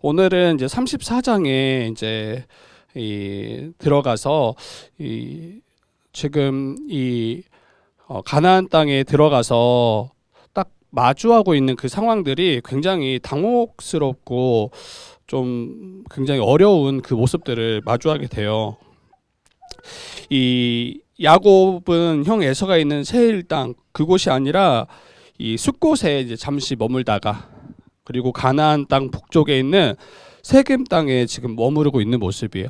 오늘은 이제 34장에 이제 들어가서 지금 가나안 땅에 들어가서 딱 마주하고 있는 그 상황들이 굉장히 당혹스럽고 좀 굉장히 어려운 그 모습들을 마주하게 돼요. 이 야곱은 형 에서가 있는 세일 땅 그곳이 아니라 이 숫곳에 이제 잠시 머물다가 그리고 가나안 땅 북쪽에 있는 세겜 땅에 지금 머무르고 있는 모습이에요.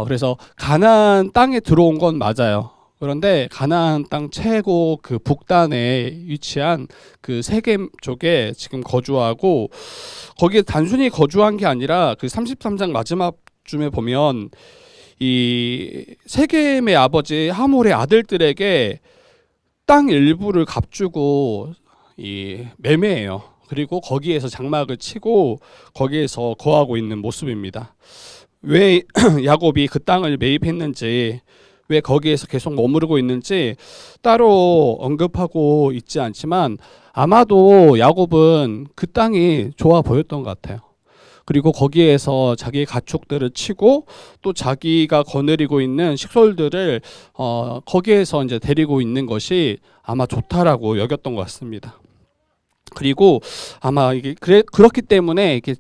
그래서 가나안 땅에 들어온 건 맞아요. 그런데 가나안 땅 최고 그 북단에 위치한 그 세겜 쪽에 지금 거주하고 거기에 단순히 거주한 게 아니라 그 33장 마지막쯤에 보면 이 세겜의 아버지 하몰의 아들들에게 땅 일부를 값주고 매매해요. 그리고 거기에서 장막을 치고 거기에서 거하고 있는 모습입니다. 왜 야곱이 그 땅을 매입했는지, 왜 거기에서 계속 머무르고 있는지 따로 언급하고 있지 않지만 아마도 야곱은 그 땅이 좋아 보였던 것 같아요. 그리고 거기에서 자기의 가축들을 치고 또 자기가 거느리고 있는 식솔들을 거기에서 이제 데리고 있는 것이 아마 좋다라고 여겼던 것 같습니다. 그리고 아마 이게 그렇기 때문에 이게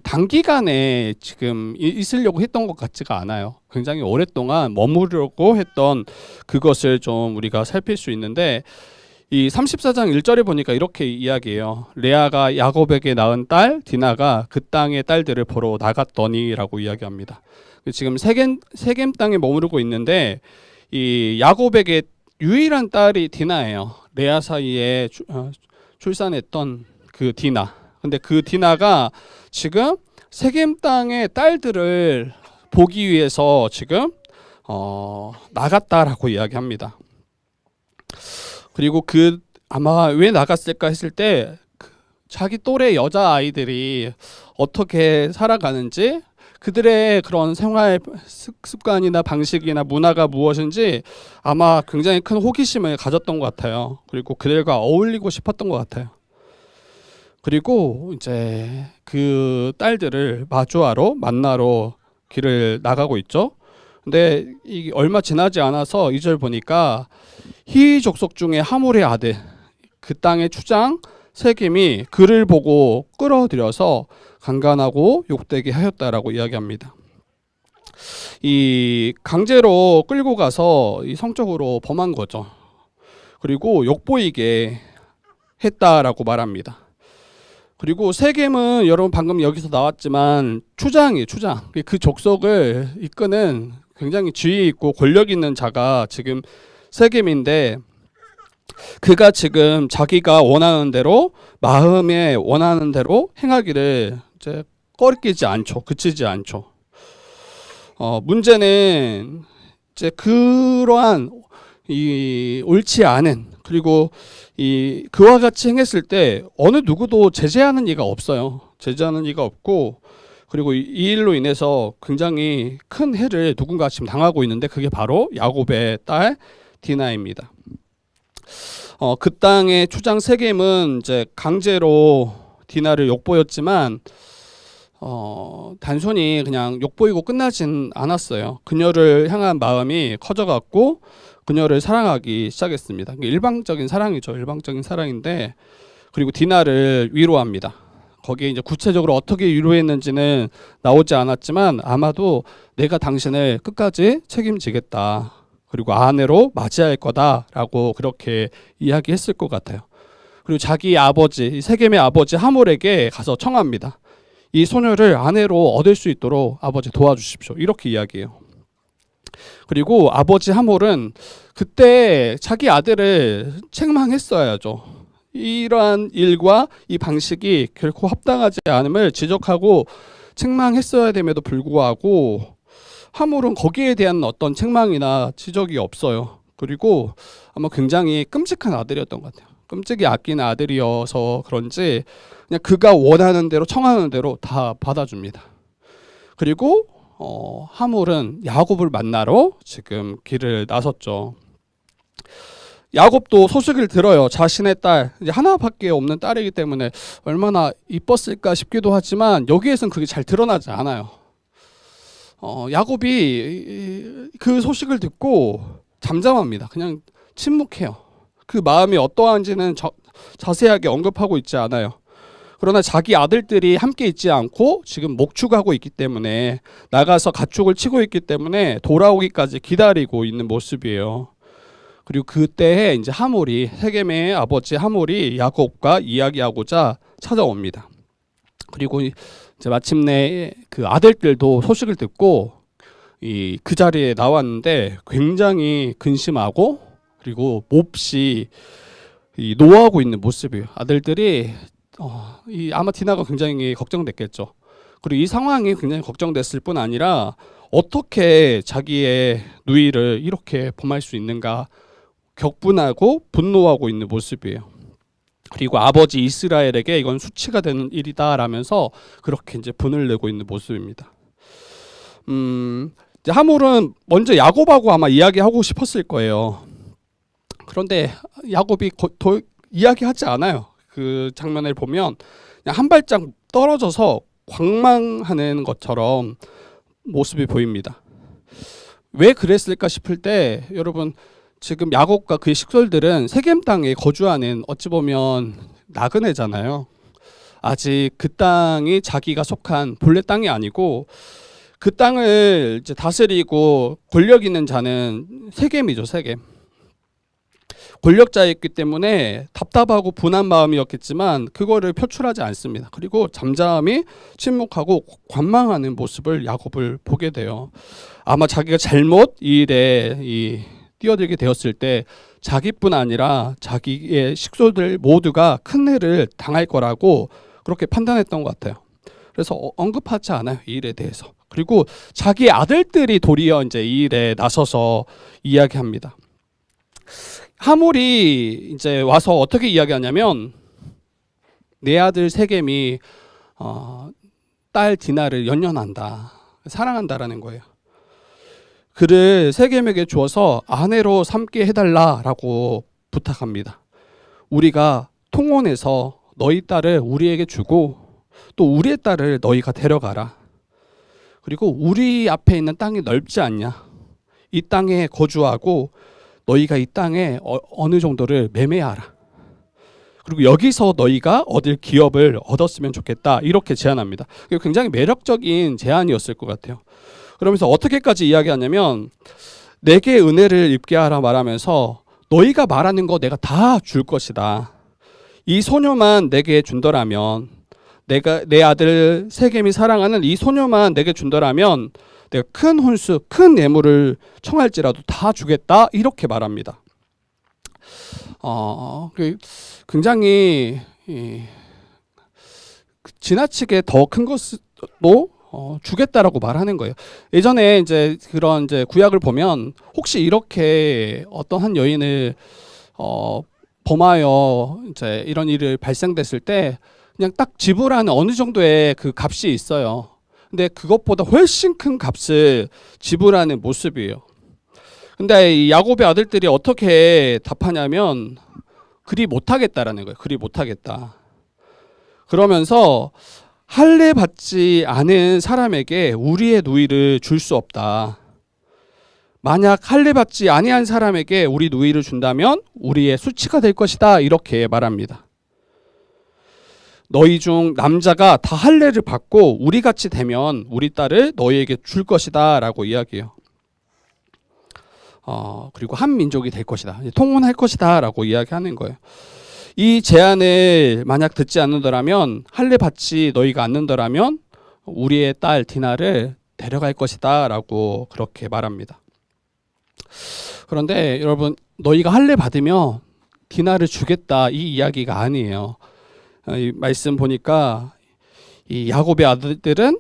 단기간에 지금 있으려고 했던 것 같지가 않아요. 굉장히 오랫동안 머무르려고 했던 그것을 좀 우리가 살필 수 있는데 이 34장 1절에 보니까 이렇게 이야기해요. 레아가 야곱에게 낳은 딸 디나가 그 땅의 딸들을 보러 나갔더니라고 이야기합니다. 지금 세겜 땅에 머무르고 있는데 이 야곱에게 유일한 딸이 디나예요. 레아 사이에 출산했던 그 디나. 근데 그 디나가 지금 세겜 땅의 딸들을 보기 위해서 지금 나갔다라고 이야기합니다. 그리고 아마 왜 나갔을까 했을 때 자기 또래 여자 아이들이 어떻게 살아가는지 그들의 그런 생활 습관이나 방식이나 문화가 무엇인지 아마 굉장히 큰 호기심을 가졌던 것 같아요. 그리고 그들과 어울리고 싶었던 것 같아요. 그리고 이제 그 딸들을 만나러 길을 나가고 있죠. 근데 이게 얼마 지나지 않아서 2절 보니까 히 족속 중에 하몰의 아들 그 땅의 추장 세겜이 그를 보고 끌어들여서 강간하고 욕되게 하였다라고 이야기합니다. 이 강제로 끌고 가서 성적으로 범한 거죠. 그리고 욕보이게 했다라고 말합니다. 그리고 세겜은 여러분 방금 여기서 나왔지만 추장이에요. 추장. 그 족속을 이끄는 굉장히 지위 있고 권력 있는 자가 지금 세겜인데 그가 지금 자기가 원하는 대로 마음에 원하는 대로 행하기를 이제 꺼리끼지 않죠. 그치지 않죠. 문제는 이제 그러한 옳지 않은 그리고 그와 같이 행했을 때 어느 누구도 제재하는 이가 없어요. 제재하는 이가 없고 그리고 이 일로 인해서 굉장히 큰 해를 누군가 지금 당하고 있는데 그게 바로 야곱의 딸 디나입니다. 그 땅의 추장 세겜은 이제 강제로 디나를 욕보였지만 단순히 그냥 욕보이고 끝나진 않았어요. 그녀를 향한 마음이 커져갔고 그녀를 사랑하기 시작했습니다. 일방적인 사랑이죠. 일방적인 사랑인데 그리고 디나를 위로합니다. 거기에 이제 구체적으로 어떻게 위로했는지는 나오지 않았지만 아마도 내가 당신을 끝까지 책임지겠다. 그리고 아내로 맞이할 거다라고 그렇게 이야기했을 것 같아요. 그리고 자기 아버지, 세겜의 아버지 하몰에게 가서 청합니다. 이 소녀를 아내로 얻을 수 있도록 아버지 도와주십시오. 이렇게 이야기해요. 그리고 아버지 하몰은 그때 자기 아들을 책망했어야죠. 이러한 일과 이 방식이 결코 합당하지 않음을 지적하고 책망했어야 됨에도 불구하고 하몰은 거기에 대한 어떤 책망이나 지적이 없어요. 그리고 아마 굉장히 끔찍한 아들이었던 것 같아요. 끔찍이 아끼는 아들이어서 그런지 그냥 그가 원하는 대로 청하는 대로 다 받아줍니다. 그리고 하몰은 야곱을 만나러 지금 길을 나섰죠. 야곱도 소식을 들어요. 자신의 딸, 이제 하나밖에 없는 딸이기 때문에 얼마나 이뻤을까 싶기도 하지만 여기에선 그게 잘 드러나지 않아요. 야곱이 그 소식을 듣고 잠잠합니다. 그냥 침묵해요. 그 마음이 어떠한지는 자세하게 언급하고 있지 않아요. 그러나 자기 아들들이 함께 있지 않고 지금 목축하고 있기 때문에, 나가서 가축을 치고 있기 때문에 돌아오기까지 기다리고 있는 모습이에요. 그리고 그때에 이제 하몰이, 세겜의 아버지 하몰이 야곱과 이야기하고자 찾아옵니다. 그리고 이제 마침내 그 아들들도 소식을 듣고 그 자리에 나왔는데 굉장히 근심하고 그리고 몹시 노하고 있는 모습이에요. 아들들이 아마 디나가 굉장히 걱정됐겠죠. 그리고 이 상황이 굉장히 걱정됐을 뿐 아니라 어떻게 자기의 누이를 이렇게 범할 수 있는가 격분하고 분노하고 있는 모습이에요. 그리고 아버지 이스라엘에게 이건 수치가 되는 일이다 라면서 그렇게 이제 분을 내고 있는 모습입니다. 이제 하몰은 먼저 야곱하고 아마 이야기하고 싶었을 거예요. 그런데 야곱이 더 이야기하지 않아요. 그 장면을 보면 그냥 한 발짝 떨어져서 관망하는 것처럼 모습이 보입니다. 왜 그랬을까 싶을 때, 여러분 지금 야곱과 그의 식솔들은 세겜 땅에 거주하는 어찌 보면 나그네잖아요. 아직 그 땅이 자기가 속한 본래 땅이 아니고 그 땅을 이제 다스리고 권력 있는 자는 세겜이죠, 세겜. 권력자였기 때문에 답답하고 분한 마음이었겠지만 그거를 표출하지 않습니다. 그리고 잠잠히 침묵하고 관망하는 모습을 야곱을 보게 돼요. 아마 자기가 잘못 이 일에 뛰어들게 되었을 때 자기뿐 아니라 자기의 식솔들 모두가 큰 해를 당할 거라고 그렇게 판단했던 것 같아요. 그래서 언급하지 않아요, 이 일에 대해서. 그리고 자기 아들들이 도리어 이제 이 일에 나서서 이야기합니다. 하몰이 이제 와서 어떻게 이야기하냐면, 내 아들 세겜이 딸 디나를 연연한다, 사랑한다라는 거예요. 그를 세겜에게 주어서 아내로 삼게 해달라라고 부탁합니다. 우리가 통혼해서 너희 딸을 우리에게 주고 또 우리의 딸을 너희가 데려가라. 그리고 우리 앞에 있는 땅이 넓지 않냐? 이 땅에 거주하고 너희가 이 땅에 어느 정도를 매매하라. 그리고 여기서 너희가 얻을 기업을 얻었으면 좋겠다. 이렇게 제안합니다. 굉장히 매력적인 제안이었을 것 같아요. 그러면서 어떻게까지 이야기하냐면, 내게 은혜를 입게 하라 말하면서 너희가 말하는 거 내가 다 줄 것이다. 이 소녀만 내게 준더라면, 내가 내 아들 세겜이 사랑하는 이 소녀만 내게 준더라면 내가 큰 혼수, 큰 예물을 청할지라도 다 주겠다. 이렇게 말합니다. 굉장히 지나치게 더 큰 것도 주겠다라고 말하는 거예요. 예전에 이제 그런 이제 구약을 보면 혹시 이렇게 어떤 한 여인을 범하여 이제 이런 일을 발생됐을 때 그냥 딱 지불하는 어느 정도의 그 값이 있어요. 근데 그것보다 훨씬 큰 값을 지불하는 모습이에요. 근데 이 야곱의 아들들이 어떻게 답하냐면, 그리 못하겠다라는 거예요. 그리 못하겠다. 그러면서 할례 받지 않은 사람에게 우리의 누이를 줄 수 없다. 만약 할례 받지 아니한 사람에게 우리 누이를 준다면 우리의 수치가 될 것이다. 이렇게 말합니다. 너희 중 남자가 다 할례를 받고 우리같이 되면 우리 딸을 너희에게 줄 것이다 라고 이야기해요. 그리고 한 민족이 될 것이다, 통혼할 것이다 라고 이야기하는 거예요. 이 제안을 만약 듣지 않는다면, 할례 받지 너희가 않는다면 우리의 딸 디나를 데려갈 것이다 라고 그렇게 말합니다. 그런데 여러분, 너희가 할례 받으면 디나를 주겠다 이 이야기가 아니에요. 이 말씀 보니까 이 야곱의 아들들은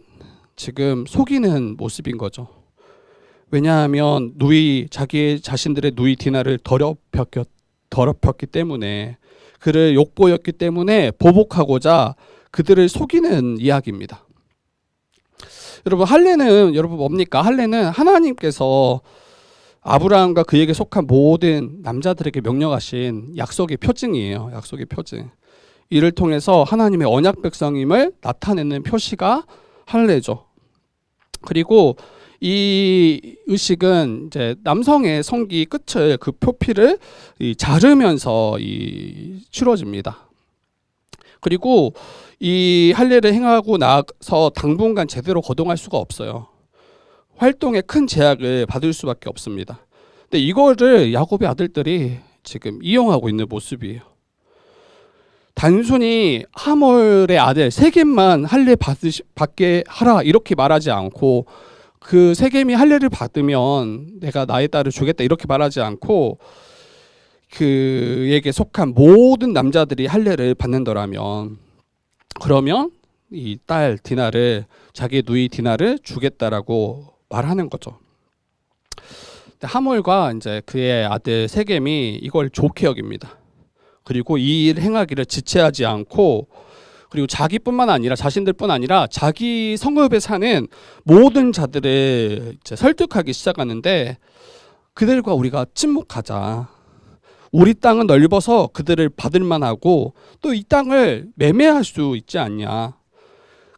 지금 속이는 모습인 거죠. 왜냐하면 자기 자신들의 누이 디나를 더럽혔기 때문에, 그를 욕보였기 때문에 보복하고자 그들을 속이는 이야기입니다. 여러분, 할례는 여러분 뭡니까? 할례는 하나님께서 아브라함과 그에게 속한 모든 남자들에게 명령하신 약속의 표징이에요. 약속의 표징. 이를 통해서 하나님의 언약 백성임을 나타내는 표시가 할례죠. 그리고 이 의식은 이제 남성의 성기 끝을 그 표피를 자르면서 치러집니다. 그리고 이 할례를 행하고 나서 당분간 제대로 거동할 수가 없어요. 활동에 큰 제약을 받을 수밖에 없습니다. 근데 이거를 야곱의 아들들이 지금 이용하고 있는 모습이에요. 단순히 하몰의 아들 세겜만 할례 받게 하라 이렇게 말하지 않고, 그 세겜이 할례를 받으면 내가 나의 딸을 주겠다 이렇게 말하지 않고, 그에게 속한 모든 남자들이 할례를 받는다라면, 그러면 이 딸 디나를, 자기 누이 디나를 주겠다라고 말하는 거죠. 하몰과 이제 그의 아들 세겜이 이걸 좋게 여깁니다. 그리고 이 일 행하기를 지체하지 않고, 그리고 자기뿐만 아니라 자신들뿐 아니라 자기 성읍에 사는 모든 자들을 이제 설득하기 시작하는데, 그들과 우리가 친목하자. 우리 땅은 넓어서 그들을 받을 만하고 또 이 땅을 매매할 수 있지 않냐.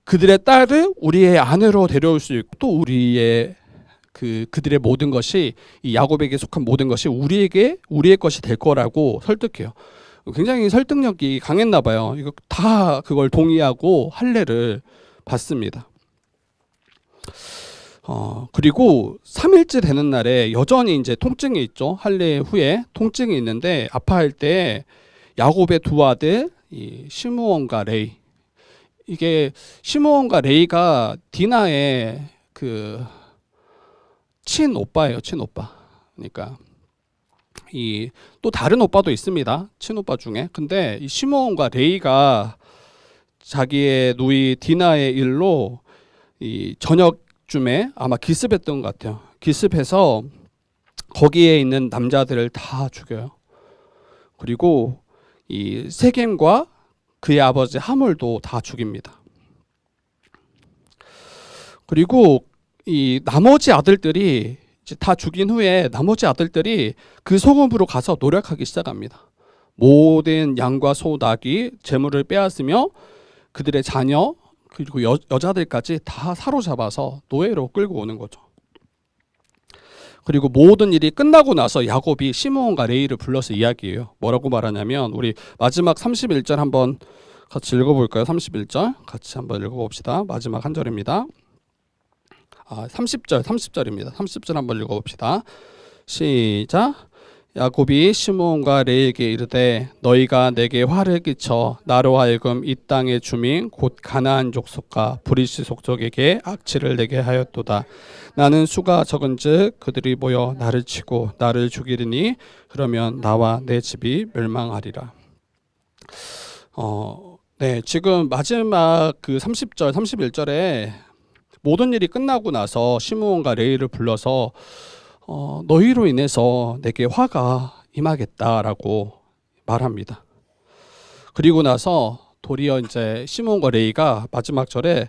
그들의 딸을 우리의 아내로 데려올 수 있고, 또 우리의 그들의 모든 것이, 이 야곱에게 속한 모든 것이 우리의 것이 될 거라고 설득해요. 굉장히 설득력이 강했나 봐요. 이거 다 그걸 동의하고 할례를 받습니다. 그리고 3일째 되는 날에 여전히 이제 통증이 있죠. 할례 후에 통증이 있는데, 아파할 때 야곱의 두 아들 시므온과 레이, 이게 시므온과 레이가 디나의 그 친오빠예요. 친오빠. 그러니까 또 다른 오빠도 있습니다. 친오빠 중에. 근데 이 시므온과 레이가 자기의 누이 디나의 일로 저녁쯤에 아마 기습했던 것 같아요. 기습해서 거기에 있는 남자들을 다 죽여요. 그리고 이 세겜과 그의 아버지 하몰도 다 죽입니다. 그리고 이 나머지 아들들이 이제 다 죽인 후에 나머지 아들들이 그 소금으로 가서 노력하기 시작합니다. 모든 양과 소, 낙이 재물을 빼앗으며 그들의 자녀 그리고 여자들까지 다 사로잡아서 노예로 끌고 오는 거죠. 그리고 모든 일이 끝나고 나서 야곱이 시므온과 레이를 불러서 이야기해요. 뭐라고 말하냐면, 우리 마지막 31절 한번 같이 읽어볼까요? 31절 같이 한번 읽어봅시다. 마지막 한 절입니다. 30절입니다. 30절 한번 읽어봅시다. 시작. 야곱이 시므온과 레이에게 이르되 너희가 내게 화를 끼쳐 나로 하여금 이 땅의 주민 곧 가나안 족속과 브리스 족속에게 악취를 내게 하였도다. 나는 수가 적은즉 그들이 모여 나를 치고 나를 죽이리니 그러면 나와 내 집이 멸망하리라. 네, 지금 마지막 그 30절, 31절에 모든 일이 끝나고 나서 시므온과 레이를 불러서 너희로 인해서 내게 화가 임하겠다라고 말합니다. 그리고 나서 도리어 이제 시므온과 레이가 마지막 절에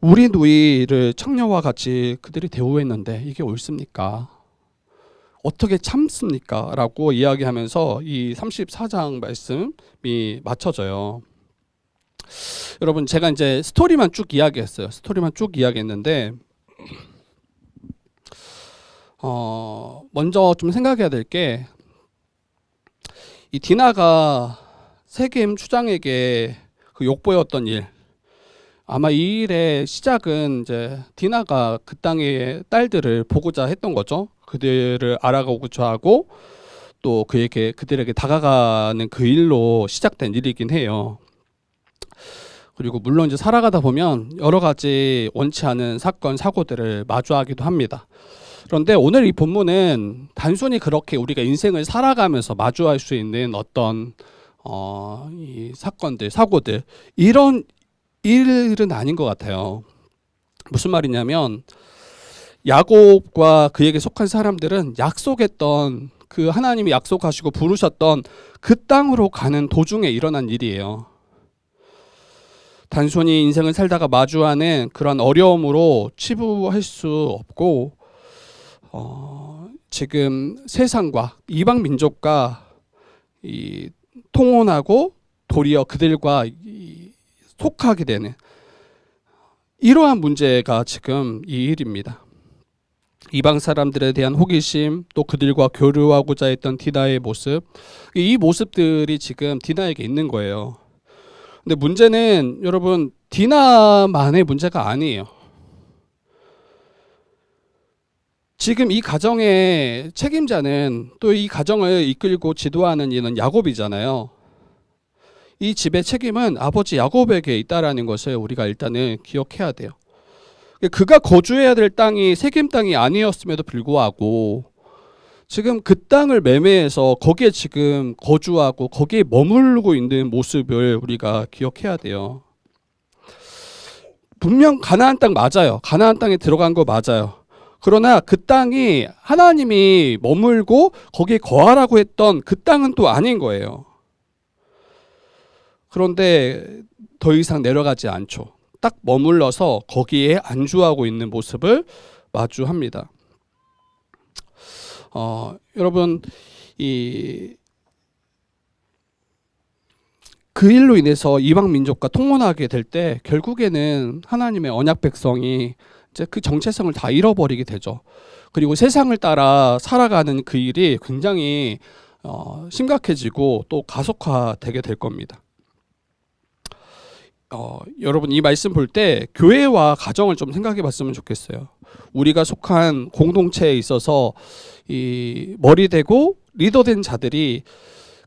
우리 누이를 청녀와 같이 그들이 대우했는데 이게 옳습니까? 어떻게 참습니까? 라고 이야기하면서 이 34장 말씀이 맞춰져요. 여러분, 제가 이제 스토리만 쭉 이야기했어요. 스토리만 쭉 이야기했는데, 먼저 좀 생각해야 될 게, 이 디나가 세겜 추장에게 그 욕보였던 일, 아마 이 일의 시작은 이제 디나가 그 땅의 딸들을 보고자 했던 거죠. 그들을 알아가고자 하고 또 그들에게 다가가는 그 일로 시작된 일이긴 해요. 그리고 물론 이제 살아가다 보면 여러 가지 원치 않은 사건, 사고들을 마주하기도 합니다. 그런데 오늘 이 본문은 단순히 그렇게 우리가 인생을 살아가면서 마주할 수 있는 어떤 이 사건들, 사고들, 이런 일은 아닌 것 같아요. 무슨 말이냐면, 야곱과 그에게 속한 사람들은 약속했던, 그 하나님이 약속하시고 부르셨던 그 땅으로 가는 도중에 일어난 일이에요. 단순히 인생을 살다가 마주하는 그런 어려움으로 치부할 수 없고, 지금 세상과 이방 민족과 통혼하고 도리어 그들과 속하게 되는 이러한 문제가 지금 이 일입니다. 이방 사람들에 대한 호기심, 또 그들과 교류하고자 했던 디나의 모습, 이 모습들이 지금 디나에게 있는 거예요. 근데 문제는 여러분 디나만의 문제가 아니에요. 지금 이 가정의 책임자는 또 이 가정을 이끌고 지도하는 이는 야곱이잖아요. 이 집의 책임은 아버지 야곱에게 있다라는 것을 우리가 일단은 기억해야 돼요. 그가 거주해야 될 땅이 세겜 땅이 아니었음에도 불구하고 지금 그 땅을 매매해서 거기에 지금 거주하고 거기에 머무르고 있는 모습을 우리가 기억해야 돼요. 분명 가나안 땅 맞아요. 가나안 땅에 들어간 거 맞아요. 그러나 그 땅이 하나님이 머물고 거기에 거하라고 했던 그 땅은 또 아닌 거예요. 그런데 더 이상 내려가지 않죠. 딱 머물러서 거기에 안주하고 있는 모습을 마주합니다. 여러분 그 일로 인해서 이방 민족과 통혼하게 될 때 결국에는 하나님의 언약 백성이 이제 그 정체성을 다 잃어버리게 되죠. 그리고 세상을 따라 살아가는 그 일이 굉장히 심각해지고 또 가속화되게 될 겁니다. 여러분 이 말씀 볼 때 교회와 가정을 좀 생각해 봤으면 좋겠어요. 우리가 속한 공동체에 있어서 이 머리 되고 리더된 자들이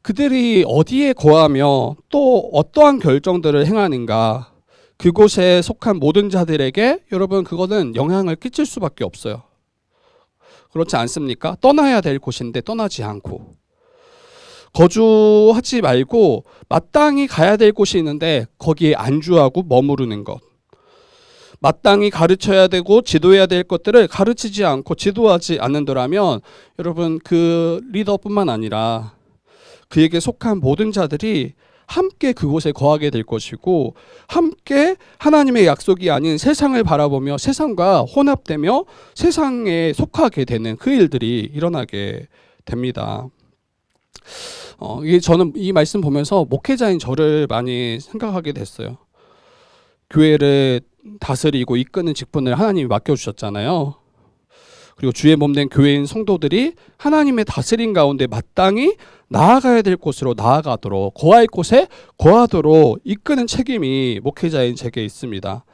그들이 어디에 거하며 또 어떠한 결정들을 행하는가, 그곳에 속한 모든 자들에게 여러분 그거는 영향을 끼칠 수밖에 없어요. 그렇지 않습니까? 떠나야 될 곳인데 떠나지 않고, 거주하지 말고 마땅히 가야 될 곳이 있는데 거기에 안주하고 머무르는 것, 마땅히 가르쳐야 되고 지도해야 될 것들을 가르치지 않고 지도하지 않는다면 여러분 그 리더뿐만 아니라 그에게 속한 모든 자들이 함께 그곳에 거하게 될 것이고, 함께 하나님의 약속이 아닌 세상을 바라보며 세상과 혼합되며 세상에 속하게 되는 그 일들이 일어나게 됩니다. 저는 이 말씀 보면서 목회자인 저를 많이 생각하게 됐어요. 교회를 다스리고 이끄는 직분을 하나님이 맡겨주셨잖아요. 그리고 주의 몸된 교회인 성도들이 하나님의 다스림 가운데 마땅히 나아가야 될 곳으로 나아가도록, 거할 곳에 거하도록 이끄는 책임이 목회자인 제게 있습니다.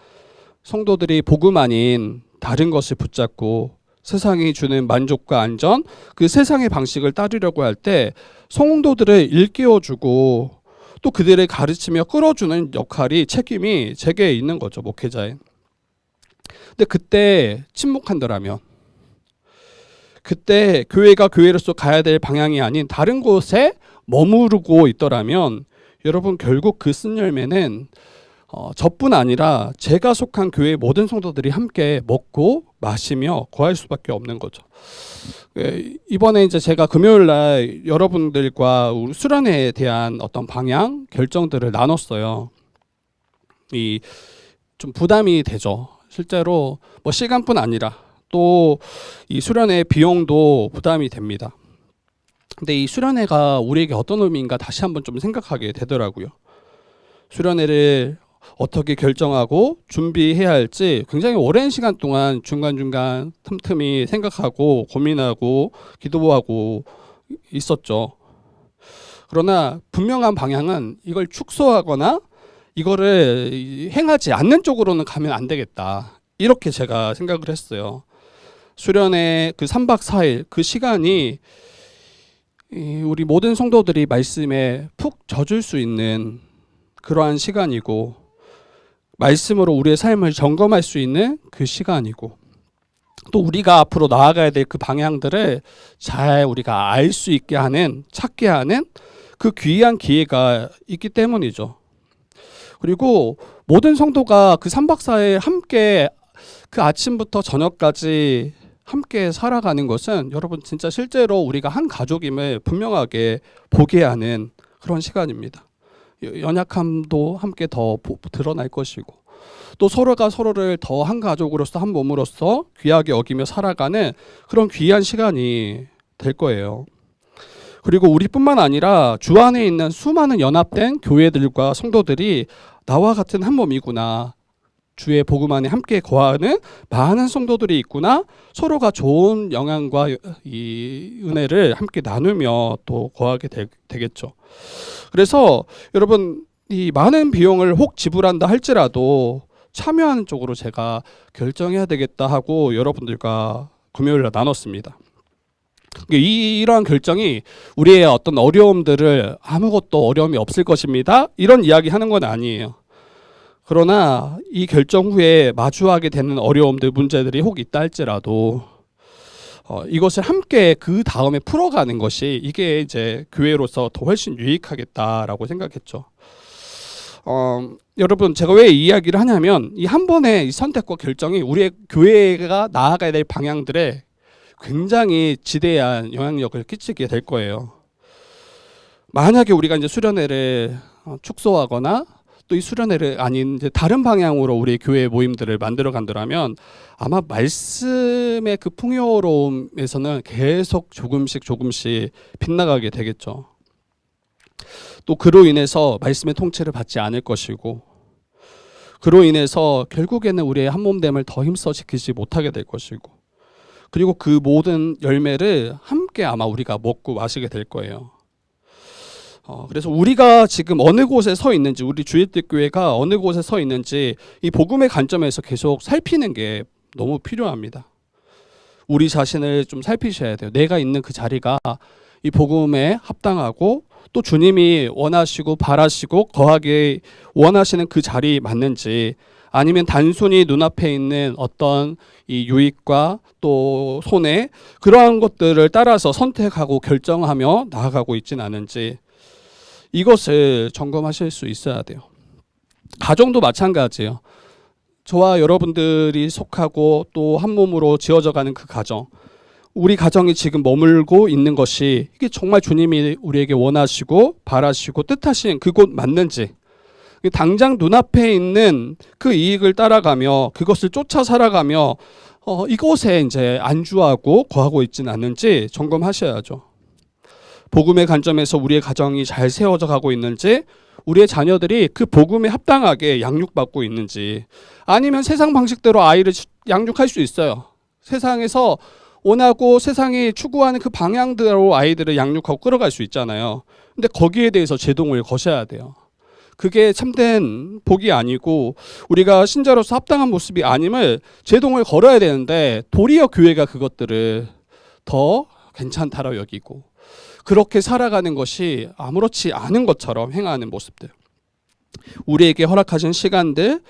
성도들이 복음 아닌 다른 것을 붙잡고 세상이 주는 만족과 안전, 그 세상의 방식을 따르려고 할 때 성도들을 일깨워주고 또 그들을 가르치며 끌어주는 역할이, 책임이 제게 있는 거죠, 목회자인. 근데 그때 침묵한다라면, 그때 교회가 교회로서 가야 될 방향이 아닌 다른 곳에 머무르고 있더라면 여러분 결국 그 쓴 열매는 저뿐 아니라 제가 속한 교회 모든 성도들이 함께 먹고 마시며 거할 수밖에 없는 거죠. 이번에 이제 제가 금요일 날 여러분들과 우리 수련회에 대한 어떤 방향, 결정들을 나눴어요. 좀 부담이 되죠. 실제로 뭐 시간뿐 아니라 또 이 수련회 비용도 부담이 됩니다. 근데 이 수련회가 우리에게 어떤 의미인가 다시 한번 좀 생각하게 되더라고요. 수련회를 어떻게 결정하고 준비해야 할지 굉장히 오랜 시간 동안 중간중간 틈틈이 생각하고 고민하고 기도하고 있었죠. 그러나 분명한 방향은 이걸 축소하거나 이거를 행하지 않는 쪽으로는 가면 안 되겠다, 이렇게 제가 생각을 했어요. 수련회 그 3박 4일 그 시간이 우리 모든 성도들이 말씀에 푹 젖을 수 있는 그러한 시간이고, 말씀으로 우리의 삶을 점검할 수 있는 그 시간이고, 또 우리가 앞으로 나아가야 될 그 방향들을 잘 우리가 알 수 있게 하는, 찾게 하는 그 귀한 기회가 있기 때문이죠. 그리고 모든 성도가 그 3박 4일 함께 그 아침부터 저녁까지 함께 살아가는 것은 여러분 진짜 실제로 우리가 한 가족임을 분명하게 보게 하는 그런 시간입니다. 연약함도 함께 더 드러날 것이고, 또 서로가 서로를 더 한 가족으로서 한 몸으로서 귀하게 여기며 살아가는 그런 귀한 시간이 될 거예요. 그리고 우리뿐만 아니라 주 안에 있는 수많은 연합된 교회들과 성도들이 나와 같은 한 몸이구나. 주의 복음 안에 함께 거하는 많은 성도들이 있구나. 서로가 좋은 영향과 이 은혜를 함께 나누며 또 거하게 되겠죠. 그래서 여러분, 이 많은 비용을 혹 지불한다 할지라도 참여하는 쪽으로 제가 결정해야 되겠다 하고 여러분들과 금요일날 나눴습니다. 이러한 결정이 우리의 어떤 어려움들을 아무것도 어려움이 없을 것입니다, 이런 이야기 하는 건 아니에요. 그러나 이 결정 후에 마주하게 되는 어려움들, 문제들이 혹 있다 할지라도 이것을 함께 그 다음에 풀어가는 것이 이게 이제 교회로서 더 훨씬 유익하겠다라고 생각했죠. 여러분, 제가 왜 이 이야기를 하냐면 이 한 번의 이 선택과 결정이 우리의 교회가 나아가야 될 방향들에 굉장히 지대한 영향력을 끼치게 될 거예요. 만약에 우리가 이제 수련회를 축소하거나 또 이 수련회를 아닌 이제 다른 방향으로 우리 교회 모임들을 만들어 간다면 아마 말씀의 그 풍요로움에서는 계속 조금씩 빗나가게 되겠죠. 또 그로 인해서 말씀의 통치를 받지 않을 것이고, 그로 인해서 결국에는 우리의 한 몸됨을 더 힘써 지키지 못하게 될 것이고, 그리고 그 모든 열매를 함께 아마 우리가 먹고 마시게 될 거예요. 그래서 우리가 지금 어느 곳에 서 있는지, 우리 주일교회가 어느 곳에 서 있는지 이 복음의 관점에서 계속 살피는 게 너무 필요합니다. 우리 자신을 좀 살피셔야 돼요. 내가 있는 그 자리가 이 복음에 합당하고 또 주님이 원하시고 바라시고 거하게 원하시는 그 자리 맞는지, 아니면 단순히 눈앞에 있는 어떤 이 유익과 또 손해, 그러한 것들을 따라서 선택하고 결정하며 나아가고 있진 않은지, 이것을 점검하실 수 있어야 돼요. 가정도 마찬가지예요. 저와 여러분들이 속하고 또 한 몸으로 지어져 가는 그 가정, 우리 가정이 지금 머물고 있는 것이 이게 정말 주님이 우리에게 원하시고 바라시고 뜻하신 그곳 맞는지, 당장 눈앞에 있는 그 이익을 따라가며 그것을 쫓아 살아가며 이곳에 이제 안주하고 거하고 있지는 않는지 점검하셔야죠. 복음의 관점에서 우리의 가정이 잘 세워져 가고 있는지, 우리의 자녀들이 그 복음에 합당하게 양육받고 있는지, 아니면 세상 방식대로 아이를 양육할 수 있어요. 세상에서 원하고 세상이 추구하는 그 방향대로 아이들을 양육하고 끌어갈 수 있잖아요. 근데 거기에 대해서 제동을 거셔야 돼요. 그게 참된 복이 아니고 우리가 신자로서 합당한 모습이 아님을 제동을 걸어야 되는데, 도리어 교회가 그것들을 더 괜찮다라고 여기고 그렇게 살아가는 것이 아무렇지 않은 것처럼 행하는 모습들, 우리에게 허락하신 시간들,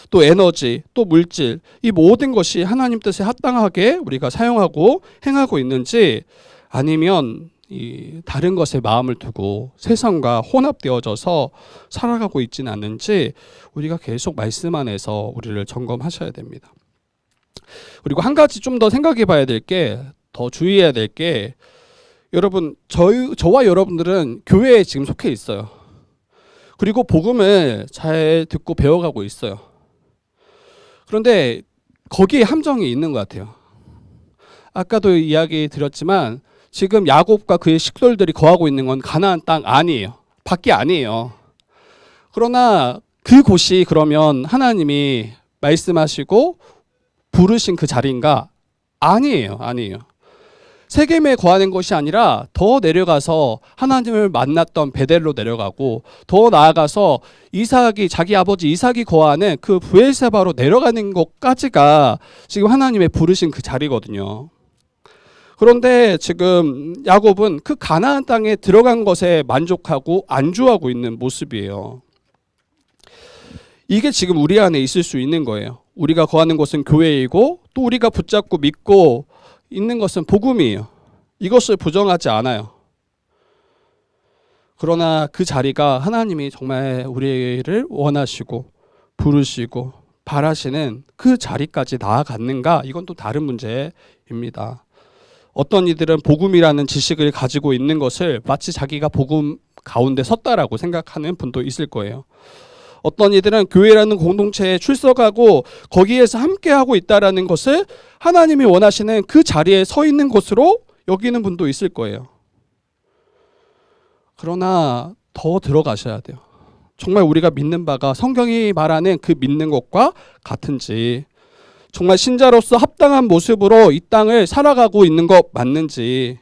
또 에너지, 또 물질, 이 모든 것이 하나님 뜻에 합당하게 우리가 사용하고 행하고 있는지, 아니면 이 다른 것에 마음을 두고 세상과 혼합되어져서 살아가고 있지는 않는지 우리가 계속 말씀 안에서 우리를 점검하셔야 됩니다. 그리고 한 가지 좀 더 생각해 봐야 될 게, 더 주의해야 될 게, 여러분, 저와 여러분들은 교회에 지금 속해 있어요. 그리고 복음을 잘 듣고 배워가고 있어요. 그런데 거기에 함정이 있는 것 같아요. 아까도 이야기 드렸지만 지금 야곱과 그의 식솔들이 거하고 있는 건 가나안 땅 아니에요. 밖이 아니에요. 그러나 그곳이 그러면 하나님이 말씀하시고 부르신 그 자리인가? 아니에요. 세겜에 거하는 것이 아니라 더 내려가서 하나님을 만났던 베델로 내려가고, 더 나아가서 이삭이, 자기 아버지 이삭이 거하는 그 브엘세바로 내려가는 것까지가 지금 하나님의 부르신 그 자리거든요. 그런데 지금 야곱은 그 가나안 땅에 들어간 것에 만족하고 안주하고 있는 모습이에요. 이게 지금 우리 안에 있을 수 있는 거예요. 우리가 거하는 곳은 교회이고, 또 우리가 붙잡고 믿고 있는 것은 복음이에요. 이것을 부정하지 않아요. 그러나 그 자리가 하나님이 정말 우리를 원하시고 부르시고 바라시는 그 자리까지 나아갔는가? 이건 또 다른 문제입니다. 어떤 이들은 복음이라는 지식을 가지고 있는 것을 마치 자기가 복음 가운데 섰다라고 생각하는 분도 있을 거예요. 어떤 이들은 교회라는 공동체에 출석하고 거기에서 함께하고 있다라는 것을 하나님이 원하시는 그 자리에 서 있는 것으로 여기는 분도 있을 거예요. 그러나 더 들어가셔야 돼요. 정말 우리가 믿는 바가 성경이 말하는 그 믿는 것과 같은지, 정말 신자로서 합당한 모습으로 이 땅을 살아가고 있는 것 맞는지.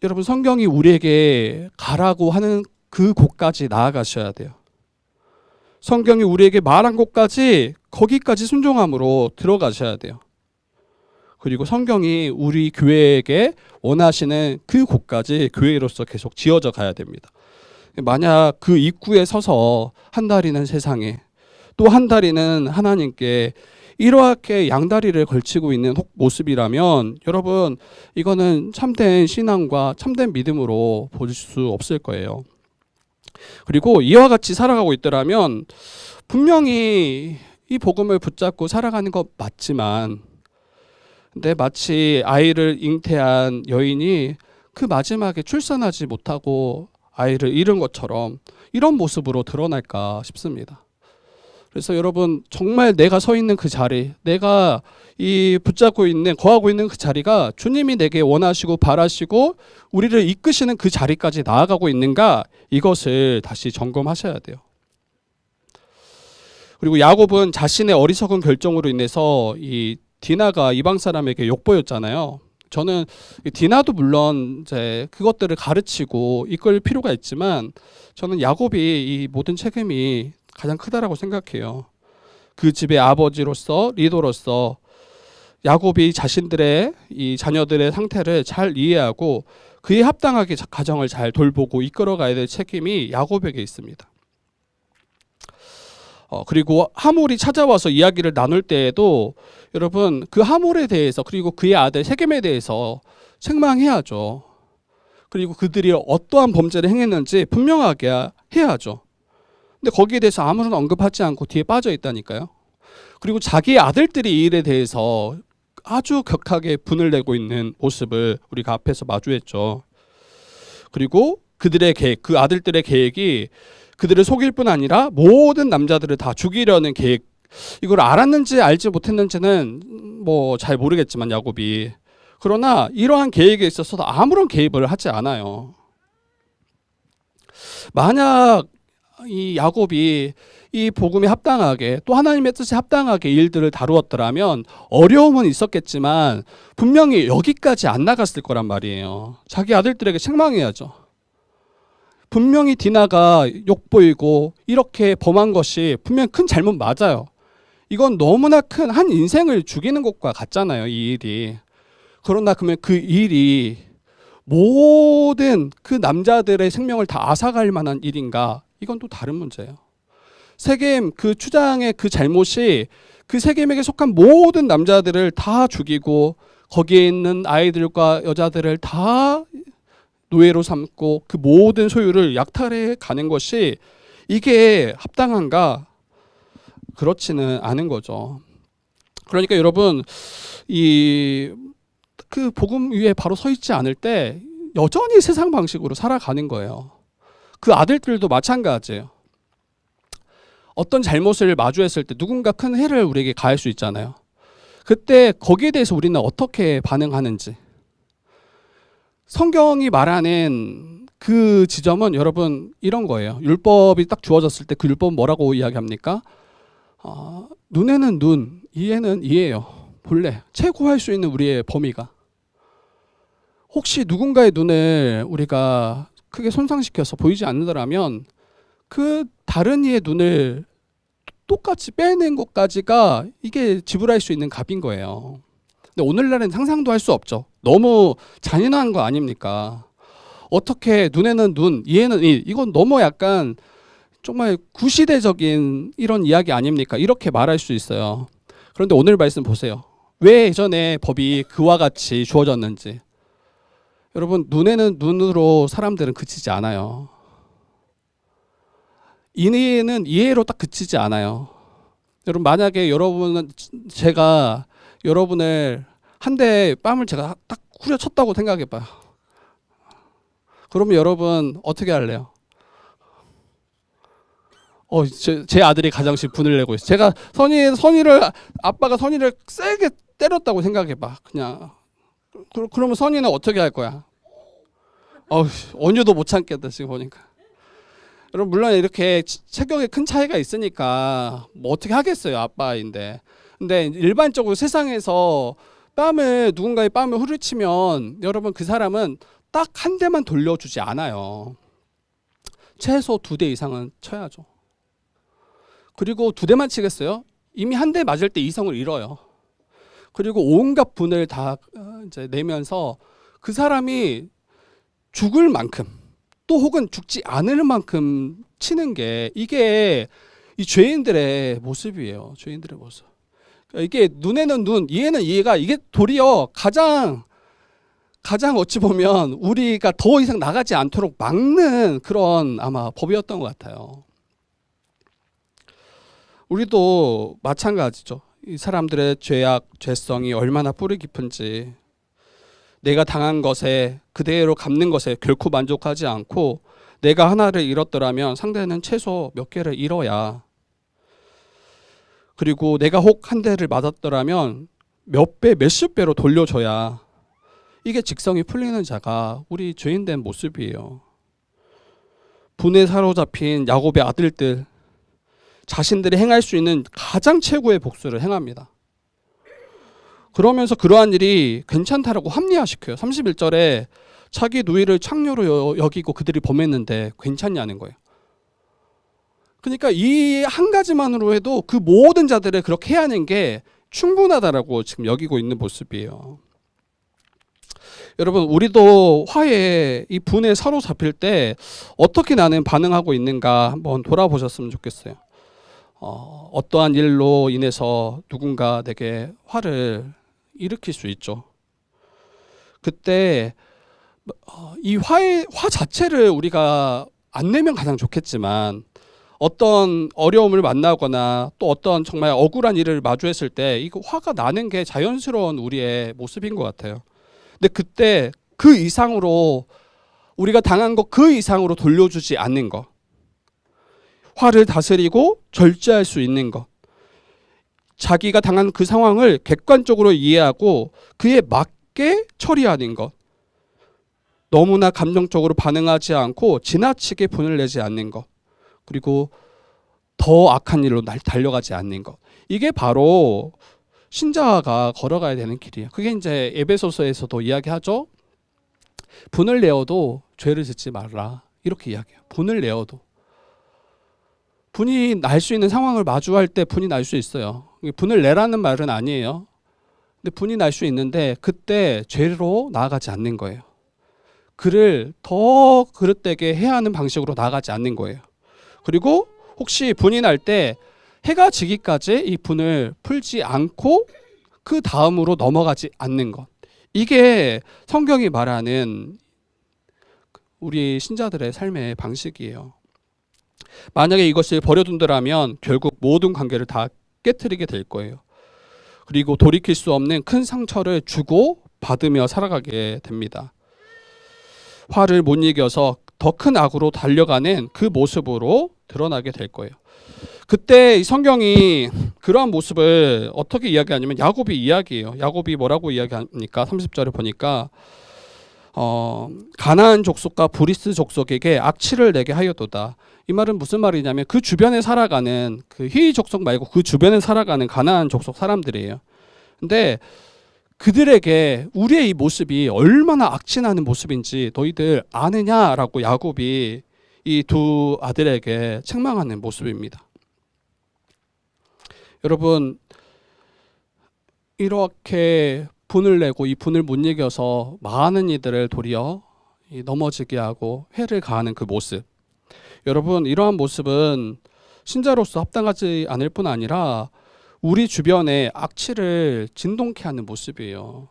여러분, 성경이 우리에게 가라고 하는 그 곳까지 나아가셔야 돼요. 성경이 우리에게 말한 곳까지, 거기까지 순종함으로 들어가셔야 돼요. 그리고 성경이 우리 교회에게 원하시는 그 곳까지 교회로서 계속 지어져 가야 됩니다. 만약 그 입구에 서서 한 다리는 세상에, 또 한 다리는 하나님께 이렇게 양다리를 걸치고 있는 모습이라면 여러분, 이거는 참된 신앙과 참된 믿음으로 볼 수 없을 거예요. 그리고 이와 같이 살아가고 있더라면 분명히 이 복음을 붙잡고 살아가는 것 맞지만, 근데 마치 아이를 잉태한 여인이 그 마지막에 출산하지 못하고 아이를 잃은 것처럼 이런 모습으로 드러날까 싶습니다. 그래서 여러분, 정말 내가 서 있는 그 자리, 내가 이 붙잡고 있는, 거하고 있는 그 자리가 주님이 내게 원하시고 바라시고 우리를 이끄시는 그 자리까지 나아가고 있는가, 이것을 다시 점검하셔야 돼요. 그리고 야곱은 자신의 어리석은 결정으로 인해서 이 디나가 이방 사람에게 욕보였잖아요. 저는 디나도 물론 이제 그것들을 가르치고 이끌 필요가 있지만, 저는 야곱이 이 모든 책임이 가장 크다라고 생각해요. 그 집의 아버지로서, 리더로서 야곱이 자신들의 이 자녀들의 상태를 잘 이해하고 그에 합당하게 가정을 잘 돌보고 이끌어가야 될 책임이 야곱에게 있습니다. 그리고 하몰이 찾아와서 이야기를 나눌 때에도 여러분, 그 하몰에 대해서, 그리고 그의 아들 세겜에 대해서 책망해야죠. 그리고 그들이 어떠한 범죄를 행했는지 분명하게 해야죠. 근데 거기에 대해서 아무런 언급하지 않고 뒤에 빠져 있다니까요. 그리고 자기 아들들이 이 일에 대해서 아주 격하게 분을 내고 있는 모습을 우리가 앞에서 마주했죠. 그리고 그들의 계획, 그 아들들의 계획이 그들을 속일 뿐 아니라 모든 남자들을 다 죽이려는 계획, 이걸 알았는지 알지 못했는지는 뭐 잘 모르겠지만 야곱이, 그러나 이러한 계획에 있어서도 아무런 개입을 하지 않아요. 만약 이 야곱이 이 복음에 합당하게, 또 하나님의 뜻에 합당하게 일들을 다루었더라면 어려움은 있었겠지만 분명히 여기까지 안 나갔을 거란 말이에요. 자기 아들들에게 책망해야죠. 분명히 디나가 욕보이고 이렇게 범한 것이 분명히 큰 잘못 맞아요. 이건 너무나 큰 한 인생을 죽이는 것과 같잖아요, 이 일이. 그러나 그러면 그 일이 모든 그 남자들의 생명을 다 앗아갈 만한 일인가? 이건 또 다른 문제예요. 세겜 그 추장의 그 잘못이 그 세겜에게 속한 모든 남자들을 다 죽이고 거기에 있는 아이들과 여자들을 다 노예로 삼고 그 모든 소유를 약탈해 가는 것이 이게 합당한가? 그렇지는 않은 거죠. 그러니까 여러분, 이 그 복음 위에 바로 서 있지 않을 때 여전히 세상 방식으로 살아가는 거예요. 그 아들들도 마찬가지예요. 어떤 잘못을 마주했을 때 누군가 큰 해를 우리에게 가할 수 있잖아요. 그때 거기에 대해서 우리는 어떻게 반응하는지. 성경이 말하는 그 지점은 여러분 이런 거예요. 율법이 딱 주어졌을 때 그 율법은 뭐라고 이야기합니까? 눈에는 눈, 이에는 이예요. 본래 최고할 수 있는 우리의 범위가. 혹시 누군가의 눈을 우리가 크게 손상시켜서 보이지 않는다면 그 다른 이의 눈을 똑같이 빼낸 것까지가 이게 지불할 수 있는 값인 거예요. 근데 오늘날은 상상도 할 수 없죠. 너무 잔인한 거 아닙니까? 어떻게 눈에는 눈, 이에는 이, 이건 너무 약간 정말 구시대적인 이런 이야기 아닙니까? 이렇게 말할 수 있어요. 그런데 오늘 말씀 보세요. 왜 예전에 법이 그와 같이 주어졌는지. 여러분, 눈에는 눈으로 사람들은 그치지 않아요. 이해는 이해로 딱 그치지 않아요. 여러분, 만약에 여러분은, 제가 여러분을 한 대 뺨을 제가 딱 후려쳤다고 생각해봐요. 그러면 여러분 어떻게 할래요? 제 아들이 가장씩 분을 내고 있어요. 제가 아빠가 선의를 세게 때렸다고 생각해봐. 그냥 그러면 선의는 어떻게 할 거야? 언유도 못 참겠다 지금 보니까. 여러분 물론 이렇게 체격에 큰 차이가 있으니까 뭐 어떻게 하겠어요, 아빠인데. 근데 일반적으로 세상에서 누군가의 뺨을 후려치면 여러분 그 사람은 딱 한 대만 돌려주지 않아요. 최소 2대 이상은 쳐야죠. 그리고 2대만 치겠어요? 이미 한 대 맞을 때 이성을 잃어요. 그리고 온갖 분을 다 이제 내면서 그 사람이 죽을 만큼 또 혹은 죽지 않을 만큼 치는 게 이게 이 죄인들의 모습이에요. 죄인들의 모습. 그러니까 이게 눈에는 눈, 이해는 이해가, 이게 도리어 가장 어찌 보면 우리가 더 이상 나가지 않도록 막는 그런 아마 법이었던 것 같아요. 우리도 마찬가지죠. 이 사람들의 죄성이 얼마나 뿌리 깊은지, 내가 당한 것에 그대로 갚는 것에 결코 만족하지 않고 내가 하나를 잃었더라면 상대는 최소 몇 개를 잃어야, 그리고 내가 혹 한 대를 맞았더라면 몇 배, 몇십 배로 돌려줘야 이게 직성이 풀리는 자가 우리 죄인된 모습이에요. 분에 사로잡힌 야곱의 아들들, 자신들이 행할 수 있는 가장 최고의 복수를 행합니다. 그러면서 그러한 일이 괜찮다라고 합리화시켜요. 31절에 자기 누이를 창녀로 여기고 그들이 범했는데 괜찮냐는 거예요. 그러니까 이 한 가지만으로 해도 그 모든 자들을 그렇게 해야 하는 게 충분하다라고 지금 여기고 있는 모습이에요. 여러분 우리도 화해, 이 분에 사로잡힐 때 어떻게 나는 반응하고 있는가 한번 돌아보셨으면 좋겠어요. 어떠한 일로 인해서 누군가 내게 화를 일으킬 수 있죠. 그때 이 화 자체를 우리가 안 내면 가장 좋겠지만, 어떤 어려움을 만나거나 또 어떤 정말 억울한 일을 마주했을 때 이거 화가 나는 게 자연스러운 우리의 모습인 것 같아요. 근데 그때 그 이상으로 우리가 당한 것 그 이상으로 돌려주지 않는 것, 화를 다스리고 절제할 수 있는 것, 자기가 당한 그 상황을 객관적으로 이해하고 그에 맞게 처리하는 것, 너무나 감정적으로 반응하지 않고 지나치게 분을 내지 않는 것, 그리고 더 악한 일로 달려가지 않는 것, 이게 바로 신자가 걸어가야 되는 길이에요. 그게 이제 에베소서에서도 이야기하죠. 분을 내어도 죄를 짓지 말라, 이렇게 이야기해요. 분을 내어도. 분이 날 수 있는 상황을 마주할 때 분이 날 수 있어요. 분을 내라는 말은 아니에요. 근데 분이 날 수 있는데 그때 죄로 나아가지 않는 거예요. 그를 더 그릇되게 해야 하는 방식으로 나아가지 않는 거예요. 그리고 혹시 분이 날 때 해가 지기까지 이 분을 풀지 않고 그 다음으로 넘어가지 않는 것, 이게 성경이 말하는 우리 신자들의 삶의 방식이에요. 만약에 이것을 버려둔다면 결국 모든 관계를 다 깨트리게 될 거예요. 그리고 돌이킬 수 없는 큰 상처를 주고 받으며 살아가게 됩니다. 화를 못 이겨서 더 큰 악으로 달려가는 그 모습으로 드러나게 될 거예요. 그때 성경이 그러한 모습을 어떻게 이야기하냐면 야곱이 이야기해요. 야곱이 뭐라고 이야기합니까? 30절에 보니까 가나안 족속과 브리스 족속에게 악취를 내게 하였도다. 이 말은 무슨 말이냐면 그 주변에 살아가는, 그 히위 족속 말고 그 주변에 살아가는 가나안 족속 사람들이에요. 근데 그들에게 우리의 이 모습이 얼마나 악취나는 모습인지 너희들 아느냐라고 야곱이 이 두 아들에게 책망하는 모습입니다. 여러분, 이렇게 분을 내고 이 분을 못 이겨서 많은 이들을 도리어 넘어지게 하고 회를 가하는 그 모습, 여러분 이러한 모습은 신자로서 합당하지 않을 뿐 아니라 우리 주변에 악취를 진동케 하는 모습이에요.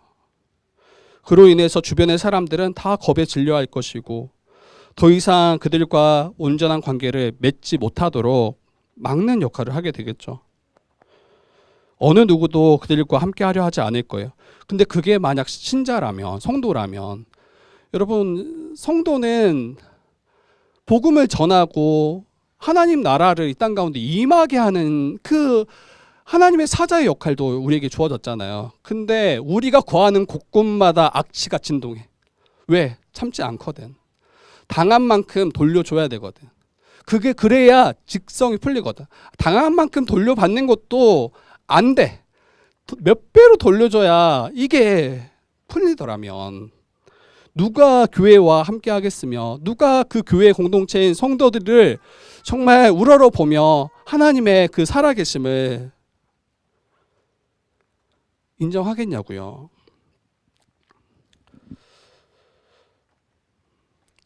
그로 인해서 주변의 사람들은 다 겁에 질려할 것이고 더 이상 그들과 온전한 관계를 맺지 못하도록 막는 역할을 하게 되겠죠. 어느 누구도 그들과 함께 하려 하지 않을 거예요. 근데 그게 만약 신자라면, 성도라면, 여러분 성도는 복음을 전하고 하나님 나라를 이 땅 가운데 임하게 하는 그 하나님의 사자의 역할도 우리에게 주어졌잖아요. 근데 우리가 거하는 곳곳마다 악취가 진동해. 왜? 참지 않거든. 당한 만큼 돌려줘야 되거든. 그게 그래야 직성이 풀리거든. 당한 만큼 돌려받는 것도 안 돼. 몇 배로 돌려줘야 이게 풀리더라면 누가 교회와 함께 하겠으며 누가 그 교회 공동체인 성도들을 정말 우러러 보며 하나님의 그 살아계심을 인정하겠냐고요.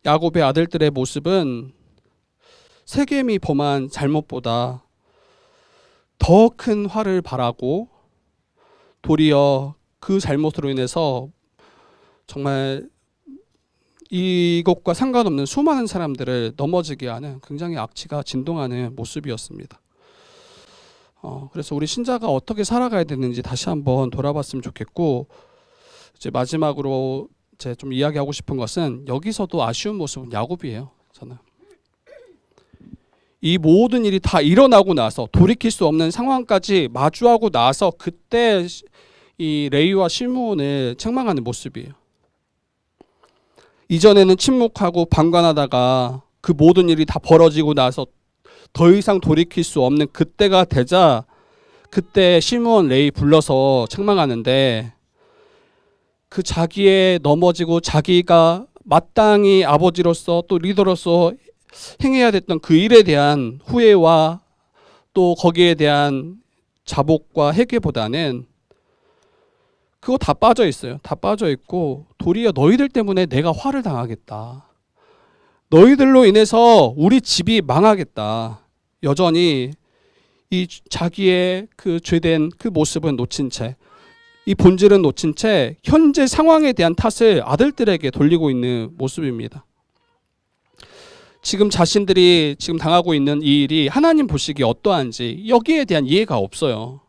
야곱의 아들들의 모습은 세겜이 범한 잘못보다 더 큰 화를 바라고 도리어 그 잘못으로 인해서 정말 이것과 상관없는 수많은 사람들을 넘어지게 하는 굉장히 악취가 진동하는 모습이었습니다. 그래서 우리 신자가 어떻게 살아가야 되는지 다시 한번 돌아봤으면 좋겠고, 이제 마지막으로 제가 좀 이야기하고 싶은 것은 여기서도 아쉬운 모습은 야곱이에요. 저는 이 모든 일이 다 일어나고 나서 돌이킬 수 없는 상황까지 마주하고 나서 그때 이 레위와 시므온을 책망하는 모습이에요. 이전에는 침묵하고 방관하다가 그 모든 일이 다 벌어지고 나서 더 이상 돌이킬 수 없는 그때가 되자 그때 시므온 레위 불러서 책망하는데, 그 자기의 넘어지고 자기가 마땅히 아버지로서 또 리더로서 행해야 됐던 그 일에 대한 후회와 또 거기에 대한 자복과 회개보다는 그거 다 빠져 있어요. 다 빠져 있고 도리어 너희들 때문에 내가 화를 당하겠다. 너희들로 인해서 우리 집이 망하겠다. 여전히 이 자기의 그 죄된 그 모습은 놓친 채, 이 본질은 놓친 채 현재 상황에 대한 탓을 아들들에게 돌리고 있는 모습입니다. 지금 자신들이 지금 당하고 있는 이 일이 하나님 보시기에 어떠한지 여기에 대한 이해가 없어요.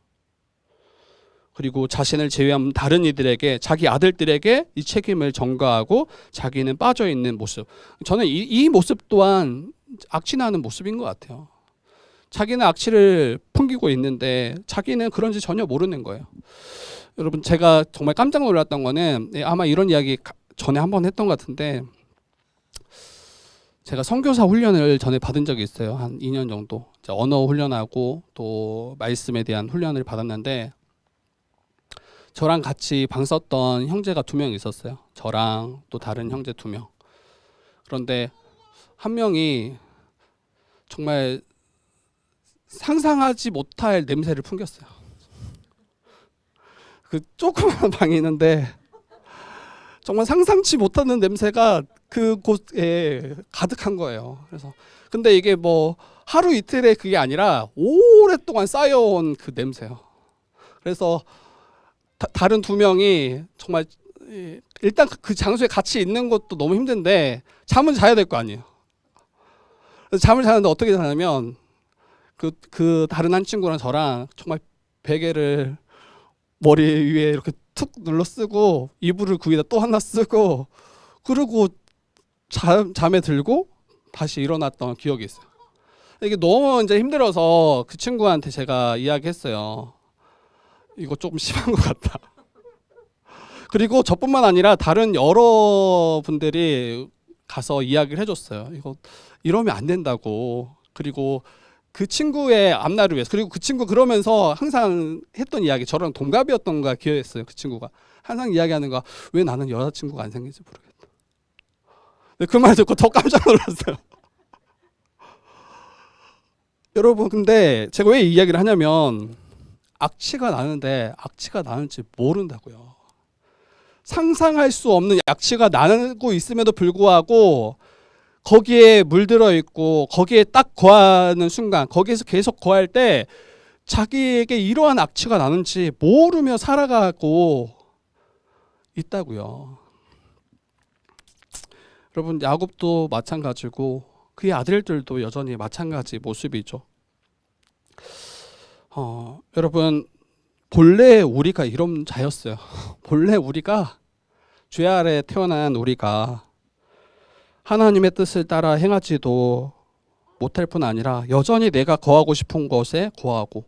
그리고 자신을 제외한 다른 이들에게, 자기 아들들에게 이 책임을 전가하고 자기는 빠져있는 모습. 저는 이 모습 또한 악취나는 모습인 것 같아요. 자기는 악취를 풍기고 있는데 자기는 그런지 전혀 모르는 거예요. 여러분, 제가 정말 깜짝 놀랐던 거는, 아마 이런 이야기 전에 한번 했던 것 같은데, 제가 선교사 훈련을 전에 받은 적이 있어요. 한 2년 정도. 언어 훈련하고 또 말씀에 대한 훈련을 받았는데, 저랑 같이 방 썼던 형제가 2명 있었어요. 저랑 또 다른 형제 2명. 그런데 한 명이 정말 상상하지 못할 냄새를 풍겼어요. 그 조그만 방이 있는데 정말 상상치 못하는 냄새가 그곳에 가득한 거예요. 그래서 근데 이게 뭐 하루 이틀의 그게 아니라 오랫동안 쌓여온 그 냄새요. 그래서 다른 2명이 정말 일단 그 장소에 같이 있는 것도 너무 힘든데 잠은 자야 될 거 아니에요. 그래서 잠을 자는데 어떻게 자냐면 그 다른 한 친구랑 저랑 정말 베개를 머리 위에 이렇게 툭 눌러 쓰고 이불을 그 위에다 또 하나 쓰고 그리고 잠에 들고 다시 일어났던 기억이 있어요. 이게 너무 이제 힘들어서 그 친구한테 제가 이야기했어요. 이거 조금 심한 것 같다. 그리고 저뿐만 아니라 다른 여러 분들이 가서 이야기를 해줬어요. 이거 이러면 안 된다고. 그리고 그 친구의 앞날을 위해서, 그리고 그 친구 그러면서 항상 했던 이야기, 저랑 동갑이었던 거 기억했어요. 그 친구가 항상 이야기하는 거, 왜 나는 여자친구가 안 생긴지 모르겠다. 그 말 듣고 더 깜짝 놀랐어요. 여러분, 근데 제가 왜 이 이야기를 하냐면 악취가 나는데 악취가 나는지 모른다고요. 상상할 수 없는 악취가 나고 있음에도 불구하고 거기에 물들어 있고 거기에 딱 거하는 순간, 거기에서 계속 거할 때 자기에게 이러한 악취가 나는지 모르며 살아가고 있다고요. 여러분, 야곱도 마찬가지고 그의 아들들도 여전히 마찬가지 모습이죠. 여러분, 본래 우리가 이런 자였어요. 본래 우리가 죄 아래 태어난 우리가 하나님의 뜻을 따라 행하지도 못할 뿐 아니라 여전히 내가 거하고 싶은 것에 거하고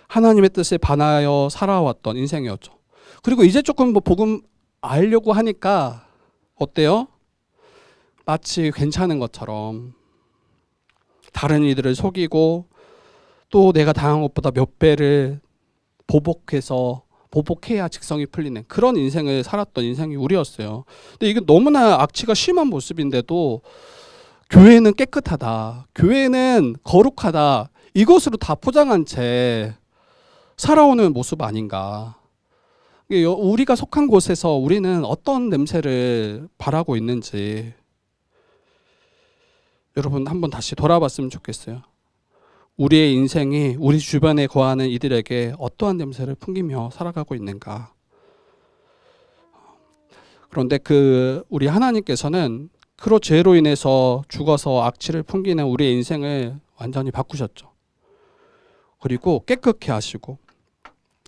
하나님의 뜻에 반하여 살아왔던 인생이었죠. 그리고 이제 조금 뭐 복음 알려고 하니까 어때요? 마치 괜찮은 것처럼 다른 이들을 속이고 또 내가 당한 것보다 몇 배를 보복해야 직성이 풀리는 그런 인생을 살았던 인생이 우리였어요. 근데 이게 너무나 악취가 심한 모습인데도 교회는 깨끗하다, 교회는 거룩하다, 이것으로 다 포장한 채 살아오는 모습 아닌가. 우리가 속한 곳에서 우리는 어떤 냄새를 바라고 있는지 여러분 한번 다시 돌아봤으면 좋겠어요. 우리의 인생이 우리 주변에 거하는 이들에게 어떠한 냄새를 풍기며 살아가고 있는가. 그런데 우리 하나님께서는 그로 죄로 인해서 죽어서 악취를 풍기는 우리의 인생을 완전히 바꾸셨죠. 그리고 깨끗게 하시고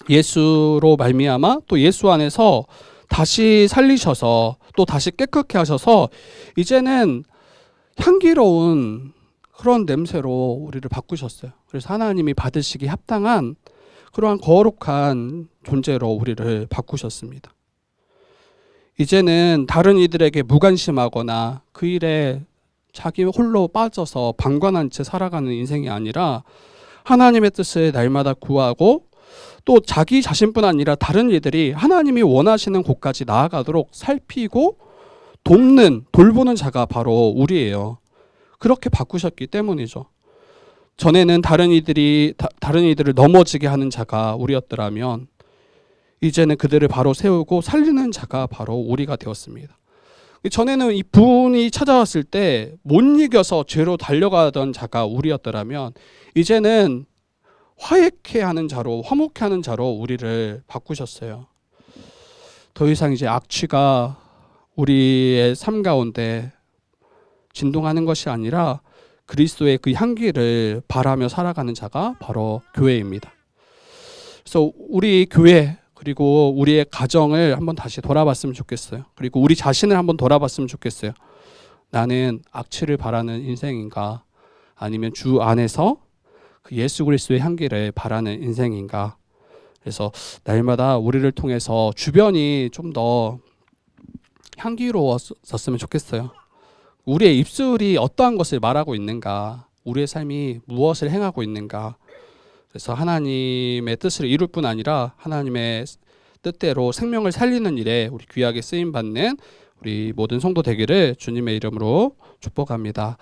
예수로 말미암아 또 예수 안에서 다시 살리셔서 또 다시 깨끗게 하셔서 이제는 향기로운 그런 냄새로 우리를 바꾸셨어요. 그래서 하나님이 받으시기 합당한 그러한 거룩한 존재로 우리를 바꾸셨습니다. 이제는 다른 이들에게 무관심하거나 그 일에 자기 홀로 빠져서 방관한 채 살아가는 인생이 아니라 하나님의 뜻을 날마다 구하고 또 자기 자신뿐 아니라 다른 이들이 하나님이 원하시는 곳까지 나아가도록 살피고 돌보는 자가 바로 우리예요. 그렇게 바꾸셨기 때문이죠. 전에는 다른 이들을 넘어지게 하는 자가 우리였더라면 이제는 그들을 바로 세우고 살리는 자가 바로 우리가 되었습니다. 전에는 이 분이 찾아왔을 때 못 이겨서 죄로 달려가던 자가 우리였더라면 이제는 화해케 하는 자로, 화목케 하는 자로 우리를 바꾸셨어요. 더 이상 이제 악취가 우리의 삶 가운데 진동하는 것이 아니라 그리스도의 그 향기를 바라며 살아가는 자가 바로 교회입니다. 그래서 우리 교회 그리고 우리의 가정을 한번 다시 돌아봤으면 좋겠어요. 그리고 우리 자신을 한번 돌아봤으면 좋겠어요. 나는 악취를 바라는 인생인가? 아니면 주 안에서 그 예수 그리스도의 향기를 바라는 인생인가? 그래서 날마다 우리를 통해서 주변이 좀 더 향기로웠었으면 좋겠어요. 우리의 입술이 어떠한 것을 말하고 있는가? 우리의 삶이 무엇을 행하고 있는가? 그래서 하나님의 뜻을 이룰 뿐 아니라 하나님의 뜻대로 생명을 살리는 일에 우리 귀하게 쓰임 받는 우리 모든 성도 되기를 주님의 이름으로 축복합니다.